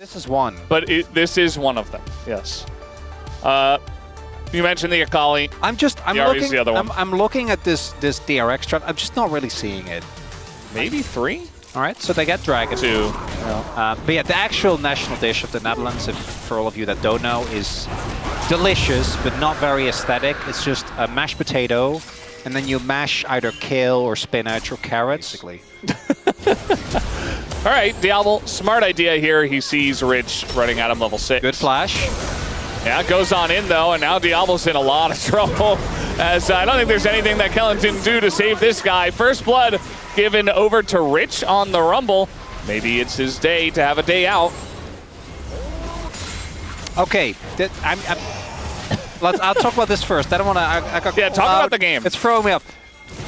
This is one. But this is one of them, yes. You mentioned the Akali. I'm looking, the other one. I'm looking at this DRX chart. I'm just not really seeing it. Maybe 3? All right, so they get Dragon. 2. Yeah. But yeah, the actual national dish of the Netherlands, for all of you that don't know, is delicious, but not very aesthetic. It's just a mashed potato, and then you mash either kale or spinach or carrots. Basically. All right, Diablo, smart idea here. He sees Rich running at him level 6. Good flash. Yeah, it goes on in, though, and now Diablo's in a lot of trouble, as I don't think there's anything that Kellen didn't do to save this guy. First blood given over to Rich on the Rumble. Maybe it's his day to have a day out. Okay, I'll talk about this first. I don't want to... Yeah, talk about the game. It's throwing me up.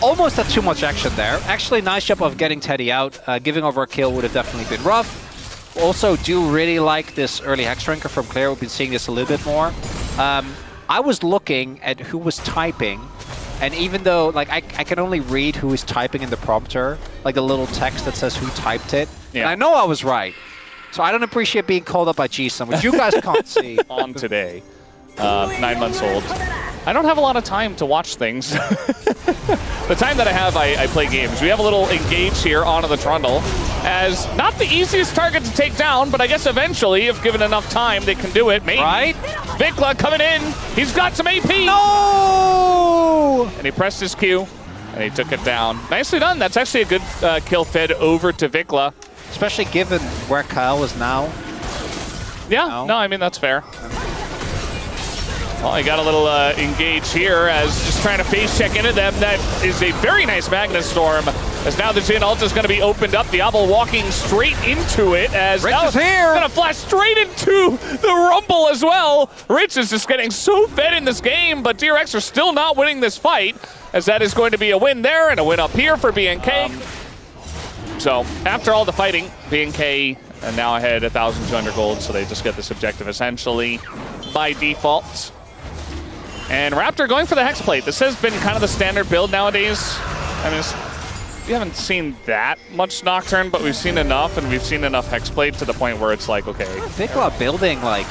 Almost had too much action there. Actually, nice job of getting Teddy out. Giving over a kill would have definitely been rough. Also, do really like this early Hex Drinker from Claire. We've been seeing this a little bit more. I was looking at who was typing, and even though like I can only read who is typing in the prompter, like the little text that says who typed it, and I know I was right. So I don't appreciate being called up by G-Sun, which you guys can't see. On today, 9 months old. I don't have a lot of time to watch things. The time that I have, I play games. We have a little engage here onto the Trundle, as not the easiest target to take down, but I guess eventually, if given enough time, they can do it. Maybe. Right? Vikla coming in. He's got some AP. No! And he pressed his Q, and he took it down. Nicely done. That's actually a good kill fed over to Vikla. Especially given where Kyle is now. Yeah, no, I mean, that's fair. Well, he got a little engage here as just trying to face check into them. That is a very nice Magnus Storm, as now the Jhin ult is going to be opened up. Diablo walking straight into it as Rich is here. Going to flash straight into the Rumble as well. Rich is just getting so fed in this game, but DRX are still not winning this fight, as that is going to be a win there and a win up here for BNK. So after all the fighting, BNK are now ahead 1,200 gold, so they just get this objective essentially by default. And Raptor going for the Hex Plate. This has been kind of the standard build nowadays. I mean, we haven't seen that much Nocturne, but we've seen enough, and we've seen enough Hex Plate to the point where it's like, okay. Vikla building like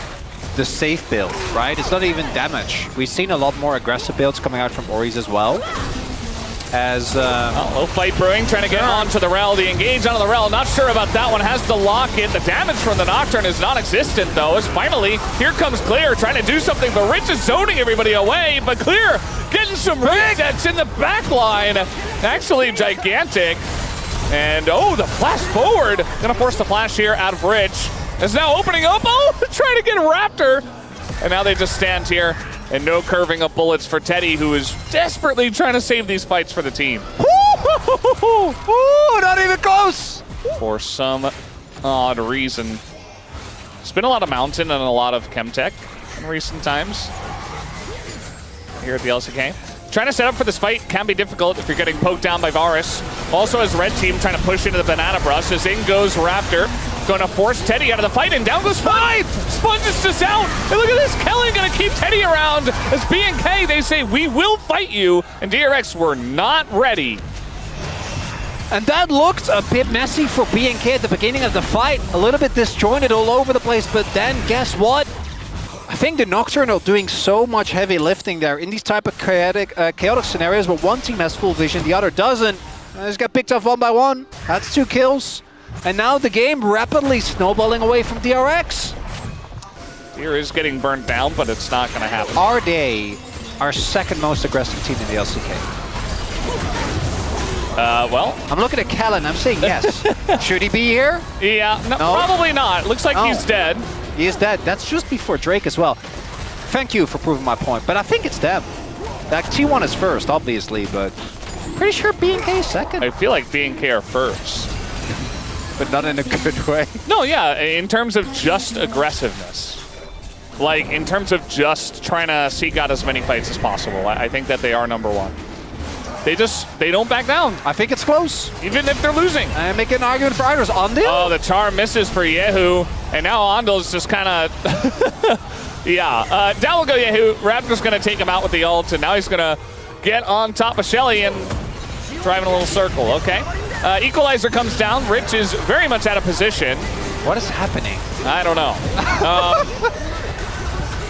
the safe build, right? It's not even damage. We've seen a lot more aggressive builds coming out from Ori's as well. As low fight brewing, trying to get onto the Rel. The engage onto the Rel, not sure about that one. Has to lock it. The damage from the Nocturne is non-existent, though, as finally, here comes Clear trying to do something, but Rich is zoning everybody away. But Clear getting some resets in the back line. Actually gigantic. And, oh, the flash forward. Gonna force the flash here out of Rich. Is now opening up. Oh, trying to get Raptor. And now they just stand here. And no curving of bullets for Teddy, who is desperately trying to save these fights for the team. Ooh, not even close! For some odd reason. It's been a lot of Mountain and a lot of Chemtech in recent times here at the LCK. Trying to set up for this fight can be difficult if you're getting poked down by Varus. Also, as Red Team trying to push into the Banana Brush, as in goes Raptor. Going to force Teddy out of the fight, and down goes Spine! Sponges just out! And look at this, Kellen going to keep Teddy around. As BNK, they say, we will fight you, and DRX were not ready. And that looked a bit messy for BNK at the beginning of the fight. A little bit disjointed all over the place, but then guess what? I think the Nocturne are doing so much heavy lifting there in these type of chaotic scenarios where one team has full vision, the other doesn't. They just got picked off one by one. That's 2 kills. And now the game rapidly snowballing away from DRX. Deer is getting burned down, but it's not going to happen. Are they our second most aggressive team in the LCK? Well, I'm looking at Kellen. I'm saying yes. Should he be here? Yeah, no, probably not. Looks like he's dead. He is dead. That's just before Drake as well. Thank you for proving my point, but I think it's them. That T1 is first, obviously, but pretty sure BNK is second. I feel like BNK are first. But not in a good way. No, yeah, in terms of just aggressiveness. Like, in terms of just trying to seek out as many fights as possible. I think that they are #1. They don't back down. I think it's close. Even if they're losing. I make an argument for Idols. Ondil? Oh, the charm misses for Yehu. And now Ondil's just kind of... yeah. Down will go Yehu. Raptor's going to take him out with the ult, and now he's going to get on top of Shelly and drive in a little circle. Okay. Equalizer comes down. Rich is very much out of position. What is happening? I don't know.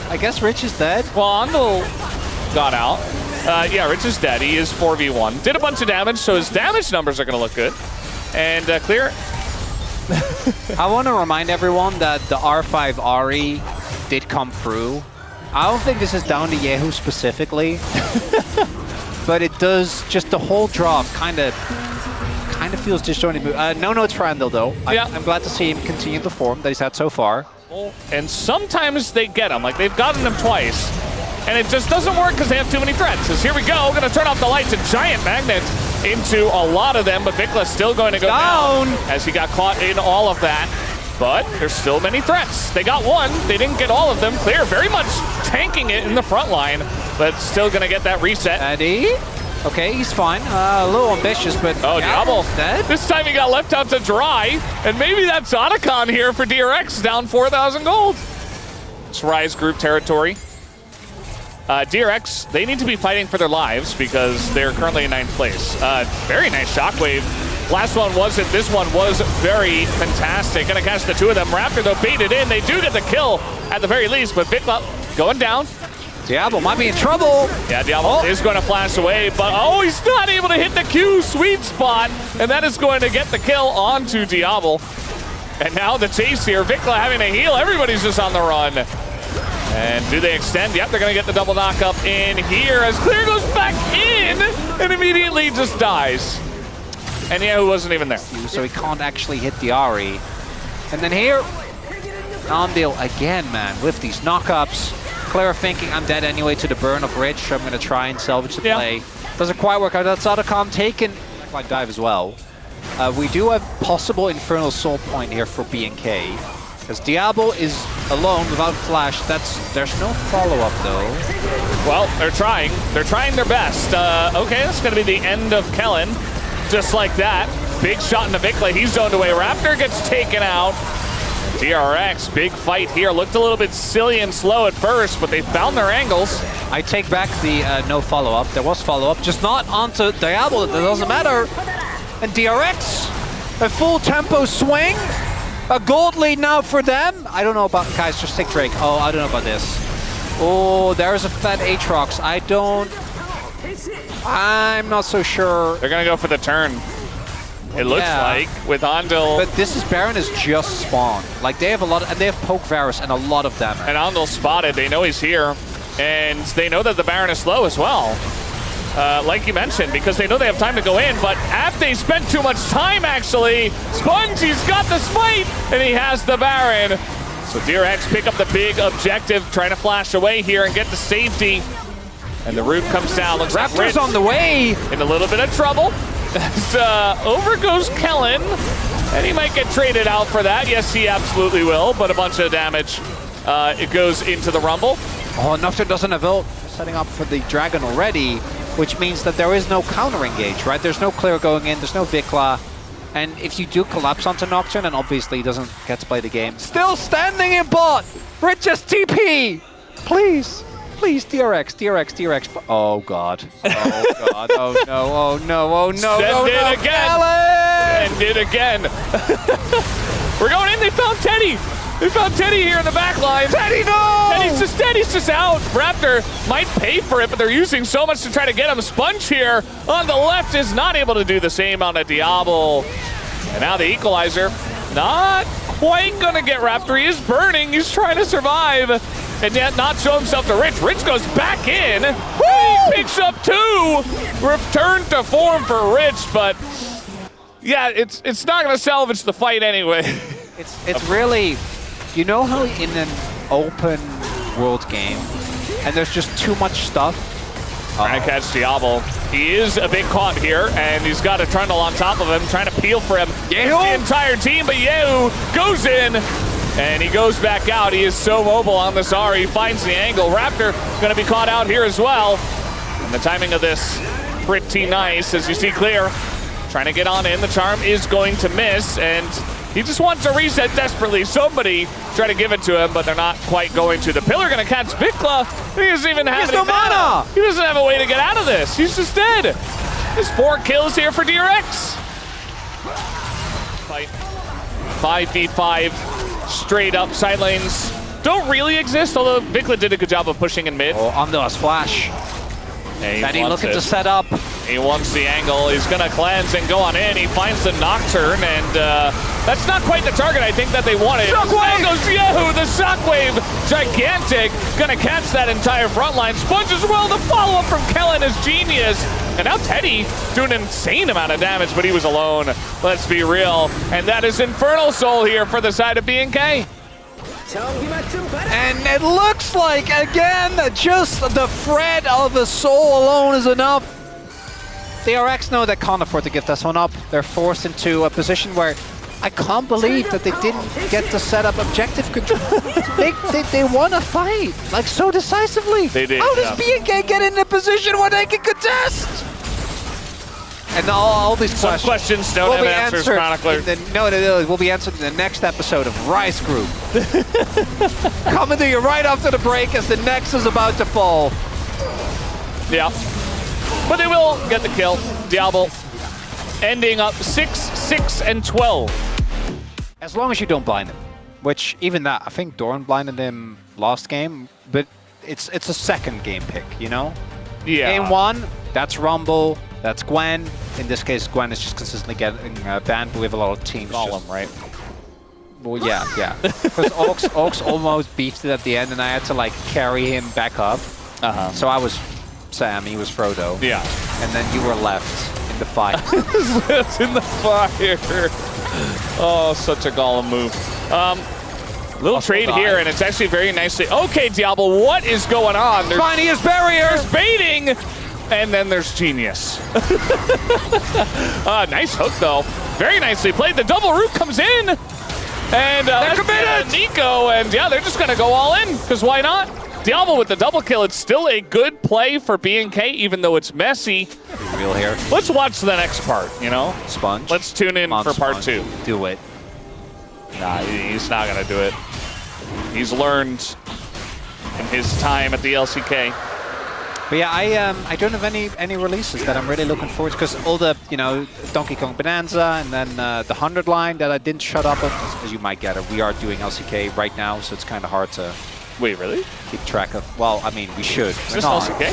I guess Rich is dead. Well, Andal got out. Yeah, Rich is dead. He is 4v1. Did a bunch of damage, so his damage numbers are going to look good. And clear. I want to remind everyone that the R5 Ari did come through. I don't think this is down to Yehu specifically, but it does. Just the whole drop kind of feels disjointed. No notes for Andal though. Yeah. I'm glad to see him continue the form that he's had so far. And sometimes they get him, like they've gotten him twice. And it just doesn't work because they have too many threats. As here we go, going to turn off the lights, a giant magnet into a lot of them, but Vikla still going to go down as he got caught in all of that. But there's still many threats. They got one, they didn't get all of them. Clear very much tanking it in the front line, but still going to get that reset. Eddie? Okay, he's fine. A little ambitious, but oh, Diablo. Dead? This time he got left out to dry, and maybe that's Otacon here for DRX, down 4,000 gold. It's Rise group territory. DRX, they need to be fighting for their lives because they're currently in 9th place. Very nice shockwave. Last one wasn't. This one was very fantastic. Gonna catch the two of them. Raptor, though, baited in. They do get the kill at the very least, but Vikla going down. Diablo might be in trouble. Yeah, Diablo is going to flash away, but oh, he's not able to hit the Q sweet spot, and that is going to get the kill onto Diablo. And now the chase here. Vikla having to heal. Everybody's just on the run. And do they extend? Yep, they're going to get the double knock up in here as Clear goes back in and immediately just dies. And yeah, who wasn't even there. So he can't actually hit the Ari. And then here, Andal again, man, with these knockups. Clear thinking, I'm dead anyway to the burn of Rich, so I'm going to try and salvage the play. Doesn't quite work out. That's Otacon taken. Like dive as well. We do have possible Infernal Soul Point here for BNK. Because Diablo is alone without flash. There's no follow-up though. Well, they're trying. They're trying their best. Okay, that's going to be the end of Kellen. Just like that. Big shot into Vikla. He's zoned away. Raptor gets taken out. DRX, big fight here. Looked a little bit silly and slow at first, but they found their angles. I take back the no follow-up. There was follow-up, just not onto Diablo. That doesn't matter. And DRX, a full tempo swing. A gold lead now for them. I don't know about, guys, just take Drake. Oh, I don't know about this. Oh, there's a fat Aatrox. I'm not so sure. They're going to go for the turn. It looks like with Andal. But this is Baron is just spawned. Like they have a lot, and they have Poke Varus and a lot of damage. And Andal spotted. They know he's here, and they know that the Baron is slow as well. Like you mentioned, because they know they have time to go in, but after they spent too much time, actually, Spongy's got the smite, and he has the Baron. So DRX pick up the big objective, trying to flash away here and get the safety. And the root comes down. Looks like Raptor's on the way. In a little bit of trouble. Over goes Kellen, and he might get traded out for that. Yes, he absolutely will, but a bunch of damage. It goes into the Rumble. Oh, Nocturne doesn't have ult. Setting up for the Dragon already, which means that there is no counter engage, right? There's no Clear going in, there's no Vikla. And if you do collapse onto Nocturne, and obviously he doesn't get to play the game. Still standing in bot! Richest TP! Please! Please, DRX, DRX, DRX. Oh, God. Oh, God. Oh, no. Oh, no. Oh, no. Send it again. Send it again. We're going in. They found Teddy. They found Teddy here in the back line. Teddy, no! Teddy's just out. Raptor might pay for it, but they're using so much to try to get him. Sponge here on the left is not able to do the same on a Diablo. And now the equalizer. Not quite going to get Raptor. He is burning. He's trying to survive. And yet not show himself to Rich. Rich goes back in. He picks up two. Return to form for Rich, but yeah, it's not going to salvage the fight anyway. It's really, you know how in an open world game, and there's just too much stuff. Trying to catch Diablo. He is a bit caught here, and he's got a Trundle on top of him, trying to peel for him. The entire team, but Yehu goes in. And he goes back out. He is so mobile on this R. He finds the angle. Raptor going to be caught out here as well. And the timing of this pretty nice, as you see Clear trying to get on in. The charm is going to miss, and he just wants to reset desperately. Somebody try to give it to him, but they're not quite going to. The Pillar going to catch Vikla. He doesn't even have any mana. He doesn't have a way to get out of this. He's just dead. There's 4 kills here for DRX. Fight 5v5. straight up side lanes don't really exist, although Vikla did a good job of pushing in mid. Oh, Amdo's flash. Yeah, Teddy looking to set up. He wants the angle. He's going to cleanse and go on in. He finds the Nocturne, and that's not quite the target I think that they wanted. Shockwave goes Yahoo! The Shockwave, gigantic. Going to catch that entire front line. Sponge as well. The follow-up from Kellen is genius. And now Teddy doing an insane amount of damage, but he was alone. Let's be real. And that is Infernal Soul here for the side of BNK. And it looks like, again, just the threat of a soul alone is enough. DRX know they can't afford to give this one up. They're forced into a position where I can't believe that they didn't get to set up objective control. they won a fight, like, so decisively. They did. How does BNK get in a position where they can contest? And all these questions don't have answers, Chronicler. Will be answered in the next episode of Rise Group. Coming to you right after the break as the Nex is about to fall. Yeah. But they will get the kill. Diablo ending up 6, 6, 12. As long as you don't blind him. Which, even that, I think Doran blinded him last game, but it's a second game pick, you know? Yeah. Game 1, that's Rumble, that's Gwen. In this case, Gwen is just consistently getting banned, but we have a lot of teams. Golem, right? Well, yeah. Because Oaks almost beefed it at the end, and I had to, like, carry him back up. So I was Sam, he was Frodo. Yeah. And then you were left in the fire. In the fire. Oh, such a Golem move. Little trade here, and it's actually very nicely. Okay, Diablo, what is going on? There's finding his barrier. There's baiting, and then there's Genius. Nice hook, though. Very nicely played. The double root comes in, and they're committed. Nico, and yeah, they're just gonna go all in, because why not? Diablo with the double kill. It's still a good play for BNK, even though it's messy. Real here. Let's watch the next part, you know? Sponge. Let's tune in for part 2. Do it. Nah, he's not gonna do it. He's learned in his time at the LCK. But yeah, I don't have any releases that I'm really looking forward to, because all the, you know, Donkey Kong Bonanza and then the 100 line that I didn't shut up on, as you might gather, we are doing LCK right now, so it's kind of hard to Wait, really? keep track of. Well, I mean, we should. Just LCK?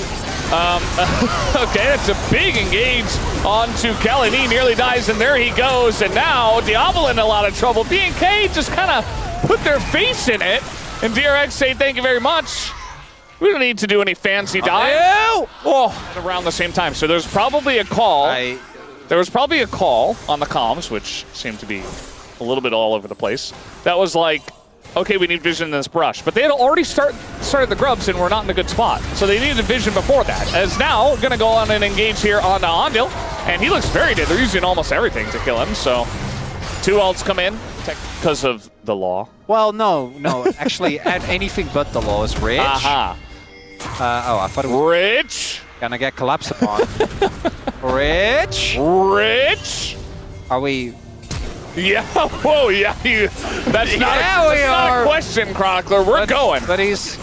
Okay, that's a big engage onto Kellen. He nearly dies, and there he goes. And now Diablo in a lot of trouble. BNK just kind of put their face in it, and DRX say thank you very much. We don't need to do any fancy dive. Oh, around the same time. So there's probably a call. There was probably a call on the comms, which seemed to be a little bit all over the place. That was like, okay, we need vision in this brush. But they had already started the grubs and we're not in a good spot. So they needed vision before that. As now, going to go on and engage here on Ondil. And he looks very dead. They're using almost everything to kill him. So 2 ults come in because of the law. Well, no. Actually, add anything but the law is rich. Oh, I thought it was Rich. Gonna get collapsed upon. Rich. Are we? Yeah. Whoa. Yeah. That's not a question, Chronicler. We're going. But he's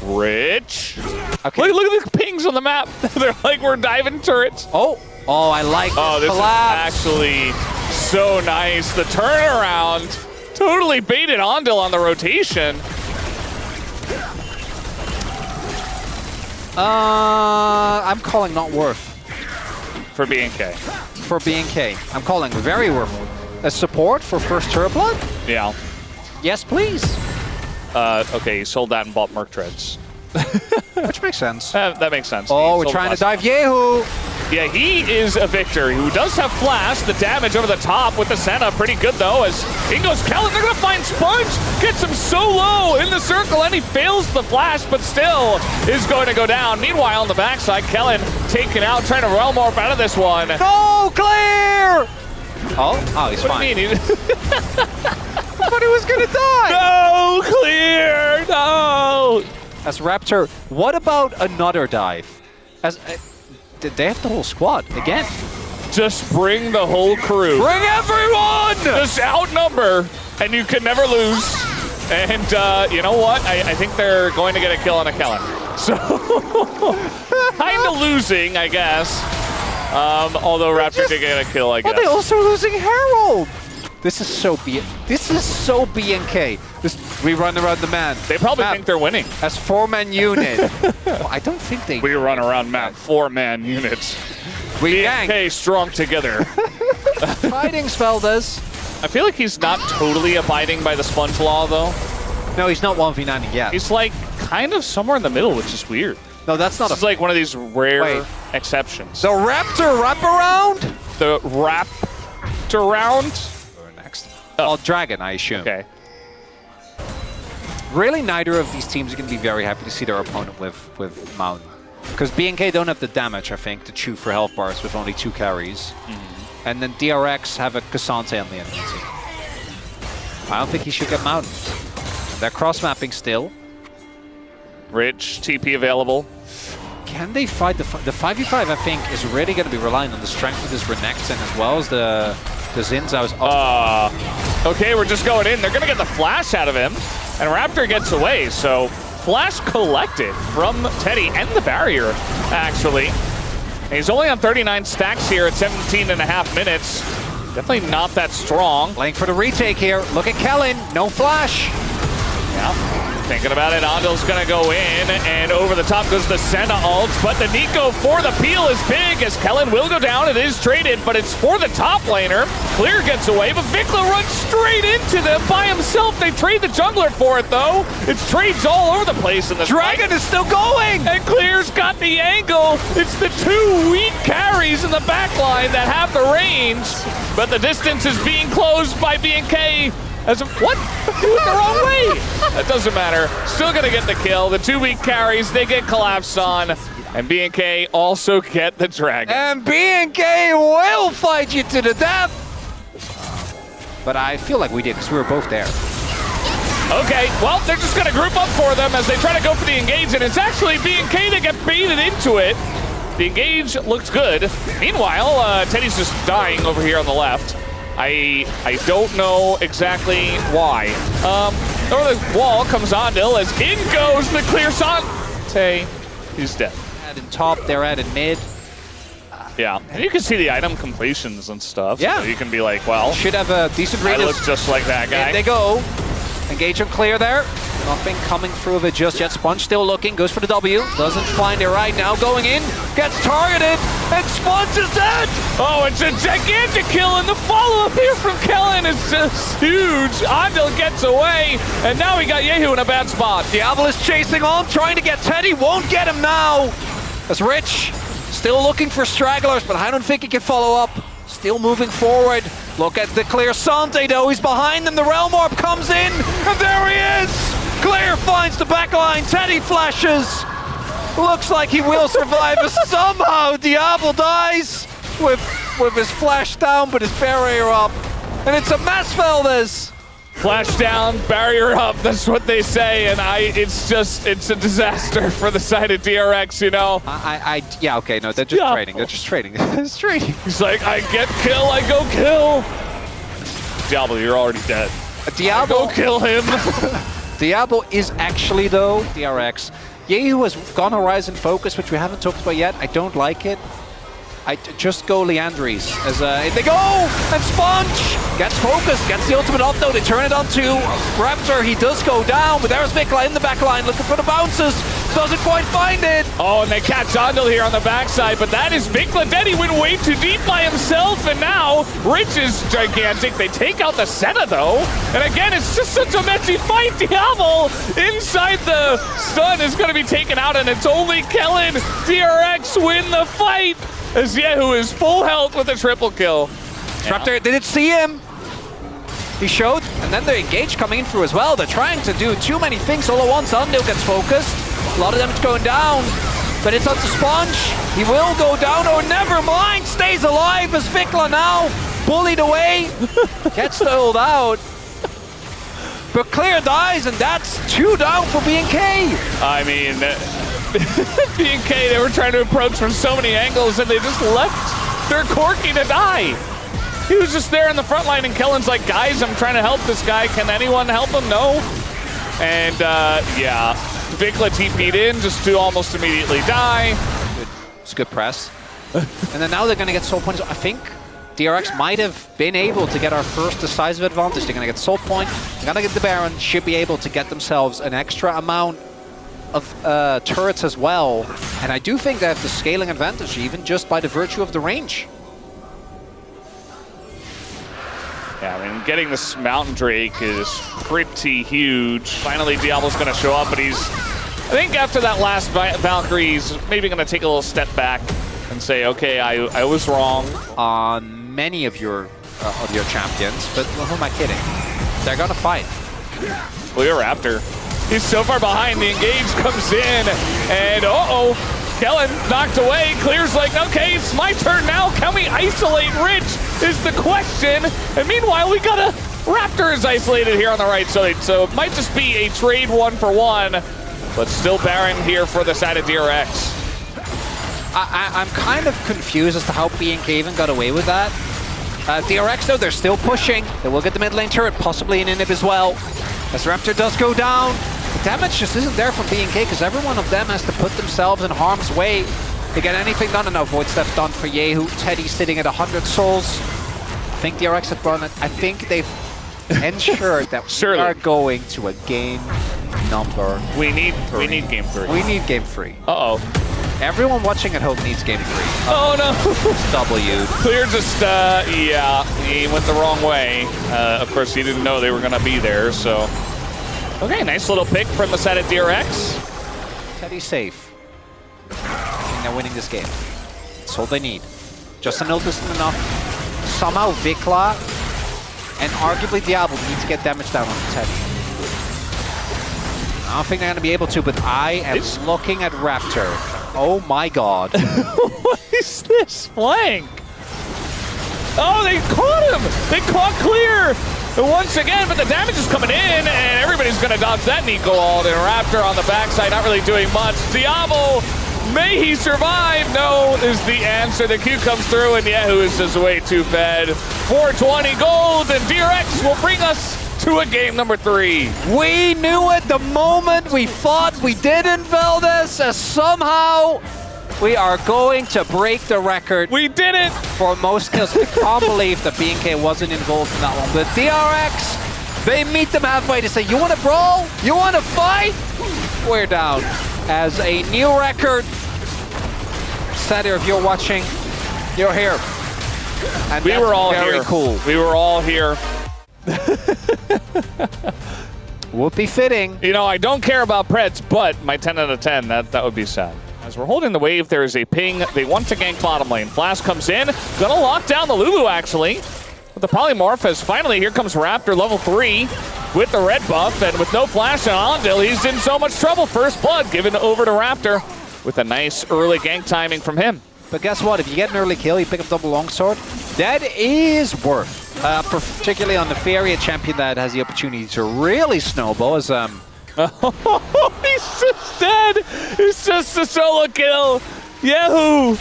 Rich. Okay. Look at the pings on the map. They're like we're diving turrets. Oh, I like this collapse. Is actually so nice. The turnaround. Totally baited Ondil on the rotation. I'm calling not worth. For BNK. For BNK. I'm calling very worth. A support for first Turret Blood? Yeah. Yes, please. Okay, he sold that and bought Merc Treads. Which makes sense. That makes sense. Oh, we're trying to dive Yehu. Yeah, he is a victor who does have flash. The damage over the top with the Senna, pretty good though, as in goes Kellen. They're gonna find Sponge, gets him so low in the circle, and he fails the flash, but still is going to go down. Meanwhile, on the backside, Kellen taken out, trying to realm morph out of this one. No, clear! Oh, he's fine. What do you mean? I thought he was gonna die! No, clear, no! As Raptor, what about another dive? Did they have the whole squad again? Just bring the whole crew. Bring everyone! Just outnumber, and you can never lose. And you know what? I think they're going to get a kill on a Kellen. So, kind of losing, I guess. Although Raptor did get a kill, I guess. Are they also losing Herald? This is so BNK. We run around the man. They probably think they're winning. As 4-man unit. Well, I don't think they... We run around map, 4-man units. We BNK gang. strong together. Fighting Sveldas. I feel like he's not totally abiding by the sponge law, though. No, he's not 1v9 yet. He's like kind of somewhere in the middle, which is weird. No, that's not It's like one of these rare exceptions. The Raptor wraparound? The Raptor-round? Next. Oh, Dragon, I assume. Okay. Really, neither of these teams are going to be very happy to see their opponent with Mountain. Because BNK don't have the damage, I think, to chew for health bars with only 2 carries. And then DRX have a Cassante on the enemy team. I don't think he should get Mountain. They're cross-mapping still. Rich, TP available. Can they fight the 5v5? I think is really going to be relying on the strength of this Renekton as well as the Zinzao's. Okay, we're just going in. They're going to get the flash out of him, and Raptor gets away. So flash collected from Teddy and the barrier, actually. And he's only on 39 stacks here at 17.5 minutes. Definitely not that strong. Playing for the retake here. Look at Kellen. No flash. Yeah. Thinking about it, Andal's gonna go in, and over the top goes the Senna ult, but the Nico for the peel is big as Kellen will go down. It is traded, but it's for the top laner. Clear gets away, but Vikla runs straight into them by himself. They trade the jungler for it, though. It's trades all over the place in the Dragon is still going! And Clear's got the angle. It's the 2 weak carries in the backline that have the range, but the distance is being closed by BNK. What? He went the wrong way. That doesn't matter. Still gonna get the kill. The 2 weak carries, they get collapsed on. And BNK also get the dragon. And BNK will fight you to the death. But I feel like we did because we were both there. Okay, well, they're just gonna group up for them as they try to go for the engage, and it's actually BNK that get baited into it. The engage looks good. Meanwhile, Teddy's just dying over here on the left. I don't know exactly why. Over the wall comes Andal as in goes the clear Sante. He's dead. At in top, they're at in mid. Yeah, and you can see the item completions and stuff. Yeah. So you can be like, well, Should have a decent I radius. look just like that guy. In they go. Engage on clear there. Nothing coming through of it just yet. Sponge still looking, goes for the W. Doesn't find it right now. Going in, gets targeted, and Sponge is dead! Oh, it's a gigantic kill, and the follow-up here from Kellen is just huge. Andal gets away, and now we got Yehu in a bad spot. Diablo is chasing on, trying to get Teddy, won't get him now. As Rich, still looking for stragglers, but I don't think he can follow up. Still moving forward. Look at the clear Sante though, he's behind them. The Realm Orb comes in, and there he is! Clear finds the backline, Teddy flashes. Looks like he will survive, but somehow Diablo dies with his flash down, but his barrier up. And it's a mess, Veldes. Flash down, barrier up, that's what they say, and it's a disaster for the side of DRX, you know? Yeah, okay, no, they're just trading. They're just trading. It's trading. He's like, I get kill, I go kill. Diablo, you're already dead. Diablo. Go kill him. Diablo is actually, though, DRX. Yehu has gone Horizon Focus, which we haven't talked about yet. I don't like it. I just go Leandries as they go, and Sponge gets focused, gets the ultimate off though. They turn it onto Raptor. He does go down, but there's Vikla in the back line looking for the bounces. Doesn't quite find it. Oh, and they catch Andal here on the backside, but that is Vikla dead. He went way too deep by himself, and now Rich is gigantic. They take out the Senna though, and again, it's just such a messy fight. Diablo inside the stun is going to be taken out, and it's only Kellen. DRX win the fight. As Yehu is full health with a triple kill. Raptor, they didn't see him. He showed, and then the engage coming in through as well. They're trying to do too many things all at once. Andal gets focused. A lot of damage going down, but it's up to Sponge. He will go down, or never mind. Stays alive as Vikla now bullied away. Gets ult out. But Clear dies, and that's 2 down for BNK. I mean, BNK, they were trying to approach from so many angles, and they just left their Corki to die. He was just there in the front line, and Kellen's like, guys, I'm trying to help this guy. Can anyone help him? No. And, yeah, Vikla TP'd in just to almost immediately die. It's a good press. And then now they're going to get soul points. I think DRX might have been able to get our first decisive advantage. They're going to get Soul Point, they're going to get the Baron, should be able to get themselves an extra amount of turrets as well. And I do think they have the scaling advantage, even just by the virtue of the range. Yeah, I mean, getting this Mountain Drake is pretty huge. Finally, Diablo's going to show up, but he's... I think after that last Valkyrie, he's maybe going to take a little step back and say, okay, I was wrong. On many of your champions, but well, who am I kidding? They're going to fight. Clear Raptor. He's so far behind, the engage comes in, and uh-oh, Kellen knocked away. Clear's like, okay, it's my turn now. Can we isolate Rich is the question. And meanwhile, we got a Raptor is isolated here on the right side. So it might just be a trade 1-for-1, but still Baron here for the side of DRX. I'm kind of confused as to how BNK even got away with that. DRX, though, they're still pushing. They will get the mid lane turret, possibly an inhib as well. As Raptor does go down, the damage just isn't there from BNK because every one of them has to put themselves in harm's way to get anything done. And now Void Step done for Yehu. Teddy sitting at 100 souls. I think DRX had run it. I think they've ensured that we are going to a game number. We need game 3. We need game 3. Uh-oh. Everyone watching at home needs game 3. Oh no! W'd. Clear just, yeah, he went the wrong way. Of course, he didn't know they were going to be there, so. Okay, nice little pick from the side of DRX. Teddy's safe. I think they're winning this game. That's all they need. Just an ult isn't enough. Somehow Vikla and arguably Diablo need to get damage down on Teddy. I don't think they're going to be able to, but I am looking at Raptor. Oh my god. What is this flank? Oh, they caught him! They caught Clear! And once again, but the damage is coming in, and everybody's gonna dodge that Nico ult, and Raptor on the backside, not really doing much. Diablo, may he survive? No, is the answer. The Q comes through, and Yehu is just way too fed. 420 gold, and DRX will bring us to a game number 3. We knew it the moment we thought we didn't, Valdez, as somehow we are going to break the record. We did it! For most kills. I can't believe that BNK wasn't involved in that one. But DRX, they meet them halfway to say, you want to brawl? You want to fight? We're down. As a new record. Sadir, if you're watching, you're here. And we were all very here. Cool. We were all here. Would be fitting. You know, I don't care about Preds, but my 10 out of 10, that would be sad. As we're holding the wave, there is a ping. They want to gank bottom lane. Flash comes in. Gonna lock down the Lulu, actually. With the polymorph, as finally, here comes Raptor, level 3, with the red buff, and with no flash on Ondil, he's in so much trouble. First blood given over to Raptor, with a nice early gank timing from him. But guess what? If you get an early kill, you pick up double longsword. That is worth. Particularly on the Feria champion that has the opportunity to really snowball. As he's just dead. It's just a solo kill. Yahoo!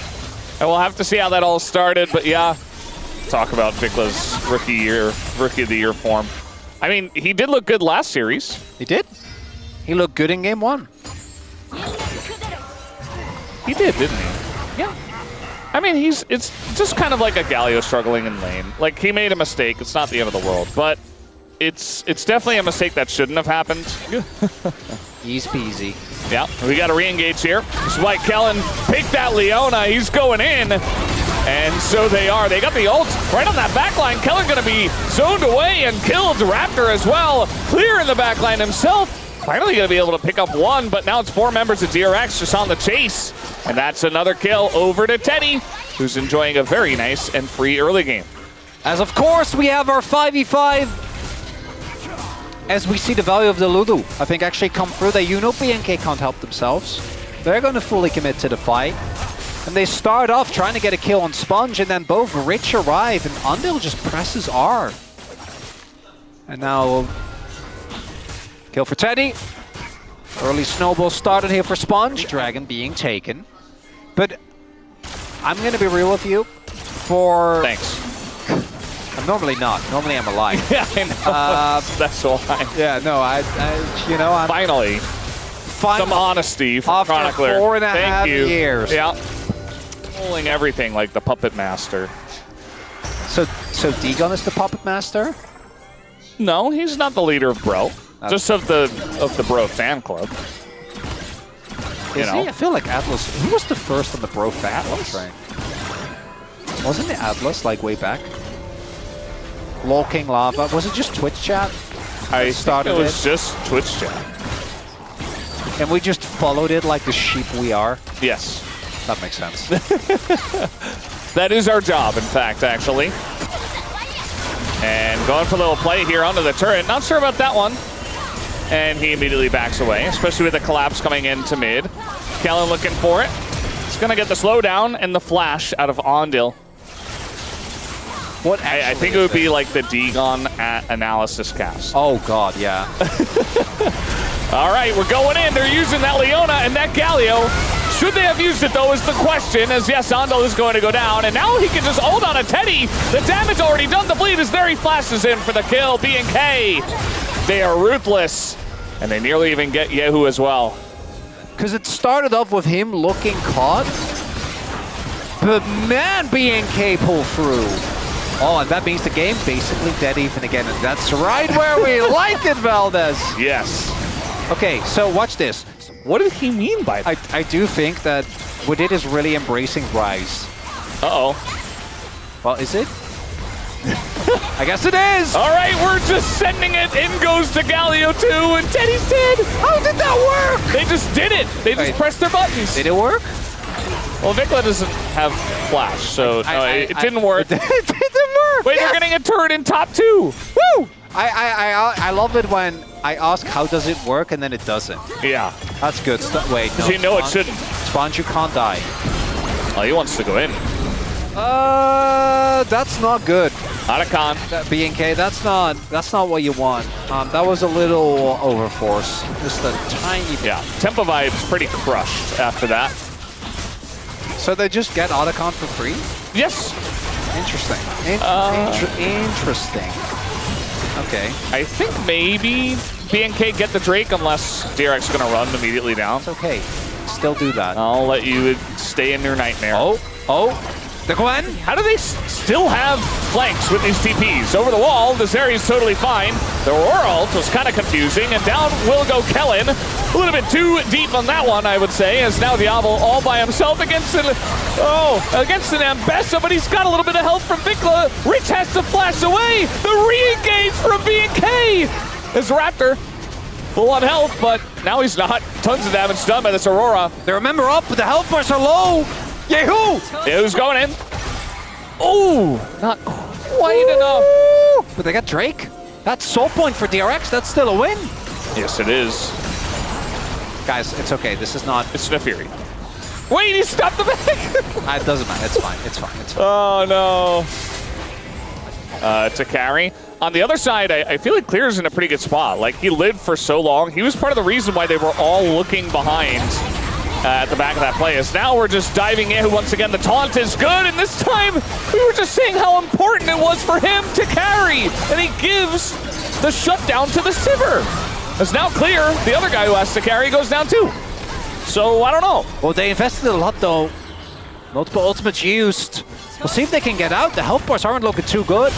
And we'll have to see how that all started. But yeah, talk about Vikla's rookie of the year form. I mean, he did look good last series. He did. He looked good in game 1. He did, didn't he? Yeah. I mean, it's just kind of like a Galio struggling in lane. Like, he made a mistake. It's not the end of the world, but it's definitely a mistake that shouldn't have happened. Easy peasy. Yeah, we got to re-engage here. This is why Kellen picked that Leona. He's going in, and so they are. They got the ult right on that backline. Kellen going to be zoned away and killed Raptor as well. Clear in the backline himself. Finally going to be able to pick up one, but now it's 4 members of DRX just on the chase. And that's another kill over to Teddy, who's enjoying a very nice and free early game. As of course, we have our 5v5. As we see the value of the Lulu, I think actually come through. That BNK can't help themselves. They're going to fully commit to the fight. And they start off trying to get a kill on Sponge, and then both Rich arrive, and Ondil just presses R. And now... kill for Teddy. Early snowball started here for Sponge. Dragon being taken. But I'm going to be real with you. Thanks. I'm normally not. Normally I'm alive. Yeah, I know. That's why. Yeah, no, you know, I'm... Finally. Some honesty from Chronicler. After 4.5 years. Yeah. Pulling everything like the puppet master. So Degon is the puppet master? No, he's not the leader of Bro. Just of the Bro fan club. Is he? I feel like Atlas. Who was the first on the Bro fan train? Wasn't it Atlas like way back? LOL King Lava. Was it just Twitch chat? I started. It was just Twitch chat. And we just followed it like the sheep we are. Yes, that makes sense. That is our job, in fact, actually. And going for a little play here onto the turret. Not sure about that one. And he immediately backs away, especially with the collapse coming into mid. Kellen looking for it. He's going to get the slowdown and the flash out of Ondil. What I think it would be like the Degon analysis cast. Oh, God, yeah. All right, we're going in. They're using that Leona and that Galio. Should they have used it, though, is the question, as yes, Ondil is going to go down, and now he can just hold on a Teddy. The damage already done. The bleed is there. He flashes in for the kill. BNK, they are ruthless, and they nearly even get Yehu as well. Because it started off with him looking caught, but man, BNK pulled through. Oh, and that means the game basically dead even again, and that's right where we like it, Valdez. Yes. Okay, so watch this. What did he mean by that? I do think that Wadid is really embracing Rise. Uh-oh. Well, is it? I guess it is! All right, we're just sending it. In goes to Galio 2, and Teddy's dead! How did that work? They just did it! They just pressed their buttons. Did it work? Well, Vikla doesn't have flash, so it didn't work. It didn't work! Wait, they're getting a turret in top 2! Woo! I love it when I ask how does it work and then it doesn't. Yeah. That's good. Wait, no. You know it shouldn't. Sponge, you can't die. Oh, he wants to go in. That's not good. Otacon. BNK, that's not what you want. That was a little overforce. Just a tiny bit. Yeah, Tempo Vibe's pretty crushed after that. So they just get Otacon for free? Yes. Interesting. Interesting. Okay. I think maybe BNK get the Drake unless DRX is going to run immediately down. It's okay. Still do that. I'll let you stay in your nightmare. Oh. The Gwen? How do they still have flanks with these TPs? Over the wall, this area's totally fine. The Aurora ult was kind of confusing, and down will go Kellen. A little bit too deep on that one, I would say, as now Diablo all by himself against an Ambessa, but he's got a little bit of help from Vikla. Rich has to flash away. The re-engage from BNK is Raptor. Full on health, but now he's not. Tons of damage done by this Aurora. They remember up, but the health bars are low. Yehu! Yehu's going in. Oh, not quite enough. But they got Drake. That's soul point for DRX. That's still a win. Yes, it is. Guys, it's okay. This is not... It's Nefiri. Wait, he stopped the back. It doesn't matter. It's fine. It's fine. It's fine. Oh, no. To carry. On the other side, I feel like Clear's in a pretty good spot. Like, he lived for so long. He was part of the reason why they were all looking behind at the back of that play. As now we're just diving in once again. The taunt is good, and this time we were just saying how important it was for him to carry, and he gives the shutdown to the Sivir. As now Clear, the other guy who has to carry, goes down too. So I don't know. Well, they invested a lot though. Multiple ultimates used. We'll see if they can get out. The health bars aren't looking too good.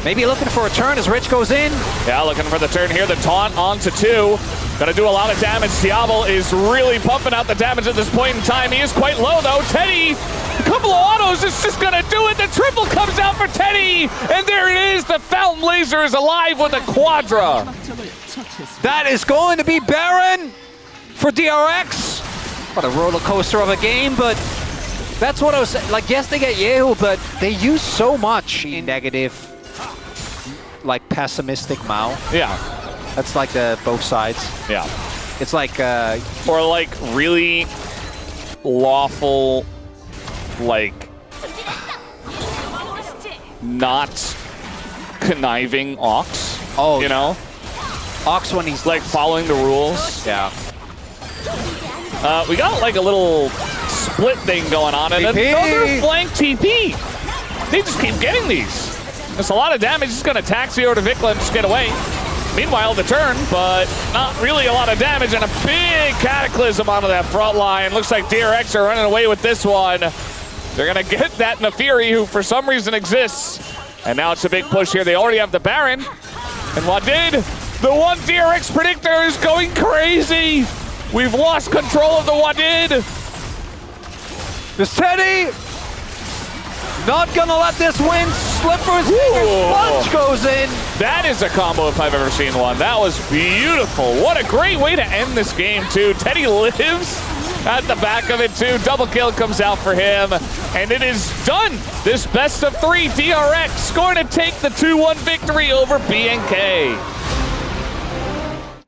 Maybe looking for a turn as Rich goes in. Yeah, looking for the turn here. The taunt onto 2. Gonna do a lot of damage. Diablo is really pumping out the damage at this point in time. He is quite low though. Teddy, a couple of autos is just gonna do it. The triple comes out for Teddy. And there it is. The Fountain Laser is alive with a Quadra. That is going to be Baron for DRX. What a roller coaster of a game, but that's what I was saying. Like, yes, they get Yehu, but they use so much in negative, like pessimistic Mao. Yeah. That's like both sides. Yeah. It's like... or like really lawful, like, not conniving Ox. Oh, you know? Ox when he's... like following the rules. Yeah. We got like a little split thing going on, and another flank TP. They just keep getting these. There's a lot of damage. Just going to taxi over to Vikla and just get away. Meanwhile, the turn, but not really a lot of damage, and a big cataclysm onto that front line. Looks like DRX are running away with this one. They're going to get that Nefiri, who for some reason exists. And now it's a big push here. They already have the Baron. And Wadid, the one DRX predictor, is going crazy. We've lost control of the Wadid. This Teddy not gonna let this win slip through his fingers. Punch goes in. That is a combo if I've ever seen one. That was beautiful. What a great way to end this game, too. Teddy lives at the back of it, too. Double kill comes out for him, and it is done. This best of 3, DRX going to take the 2-1 victory over BNK.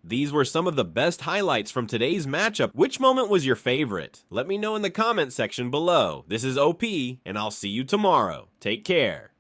These were some of the best highlights from today's matchup. Which moment was your favorite? Let me know in the comment section below. This is OP, and I'll see you tomorrow. Take care.